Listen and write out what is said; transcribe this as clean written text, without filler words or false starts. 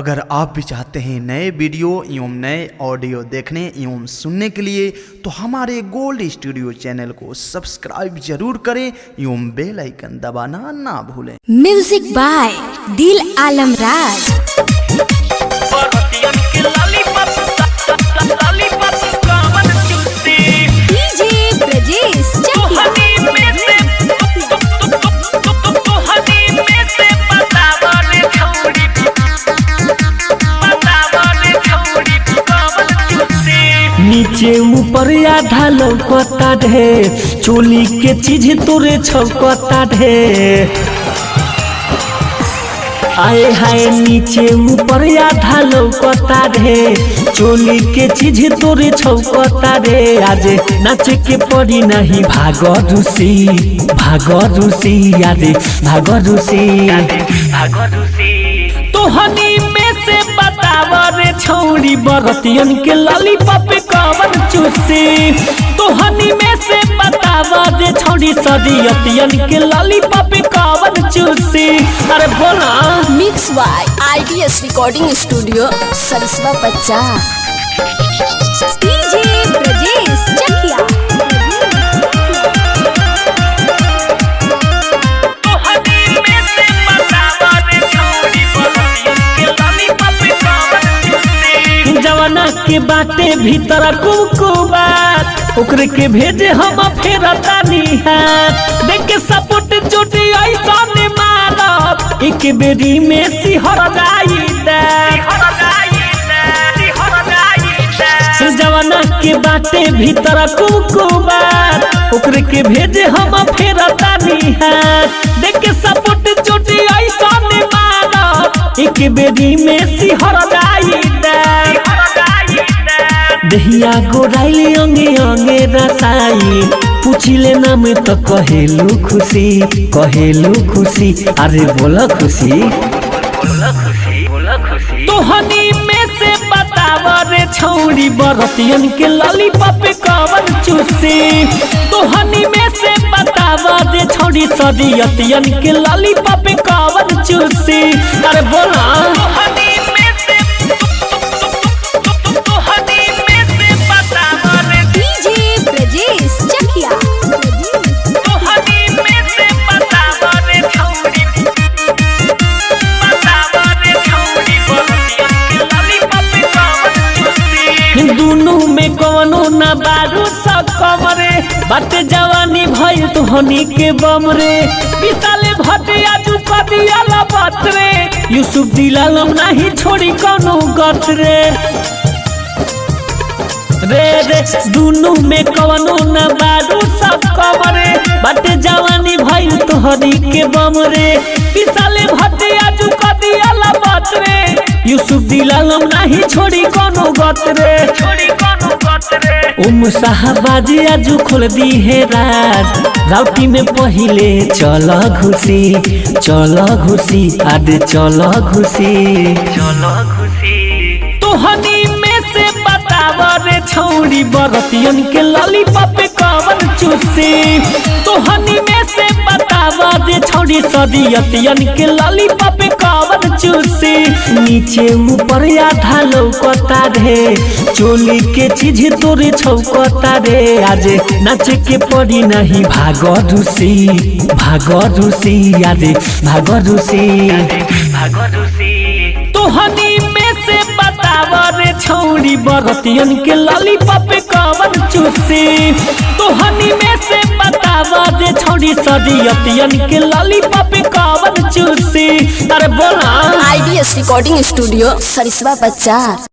अगर आप भी चाहते हैं नए वीडियो एवं नए ऑडियो देखने एवं सुनने के लिए तो हमारे गोल्ड स्टूडियो चैनल को सब्सक्राइब जरूर करें एवं बेल आइकन दबाना ना भूलें। म्यूजिक बाय दिल आलम राज। नीचे ऊपर आधा लौकता ढेर, चोली के चीज तोरे छौकता ढेर। आए हाय नीचे ऊपर आधा लौकता ढेर, चोली के चीज तोरे छौकता ढेर। आज नाच के पड़ी नहीं भाग रूसी, अरे भाग रूसी। तोहनी में से बताव रे छौड़ी बरतियन के लॉलीपॉप कवन चूसी। तोहनी में से बताव रे छौड़ी सदियतियन के लॉलीपॉप कवन चूसी। अरे बोला। Mix by IDS recording studio Sarisba 50। DJ Brajesh Chakiya. जवाना के बाटे भीतर कुकुबात, ओकरे के भेजे हम फेर तानी हाथ। देख के सपोर्ट चोटी ऐसा ने मारब, एक बेरी में सिहर जाई दे। जवाना के बाटे भीतर कुकुबात, ओकरे के भेजे हम फेर तानी हाथ। देख के सपोर्ट चोटी ऐसा ने मारब, एक बेरी में सिहर जाई दे। दहिया गोराइले अंगे अंगे रसाई, पूछिले नाम तो कहेलू खुशी। अरे बोला खुशी। तोहनी में से बताव रे छौड़ी बरतियन के लॉलीपॉप कवन चूसी। तोहनी में से बताव रे छौड़ी सदियतियन के लॉलीपॉप कवन चूसी। अरे बोला। दुनू में कवनो न बारू सकम रे, बाटे जवानी भइल तोहनी के बम रे। विशाले भटिया जू कदिया लबत रे, यूसुफ दिलालम नहीं छोड़ी कौनो गत रे। दुनू में कवनो न बारू सकम रे, बाटे जवानी भइल तोहनी के बम रे। विशाले भटिया जू कदिया लबत रे, यूसुफ दिलालम नहीं छोड़ी कोनो गत रे। उम साहबाजी आजू खोल दी है राज, राउटी में पहिले चल घुसी। आदे चल घुसी। तोहनी में से बताव रे छौड़ी बरतियन के लॉलीपॉप कवन चूसी। तोहनी में से बताव रे छौड़ी सदियतियन के लॉलीपॉप कवन चूसी। नीचे ऊपर आधा लौकता ढेर, चोली के चीज तोरे छौकता ढेर। आज नाच के पड़ी नहीं भाग रूसी, अरे भाग रूसी। तोहनी में से बताव रे छौड़ी बरतियन के लॉलीपॉप कवन चूसी। तोहनी में से बताव रे छौड़ी सदियतियन के लॉलीपॉप कवन चूसी। अरे बोला। IDS recording studio Sarisba 50।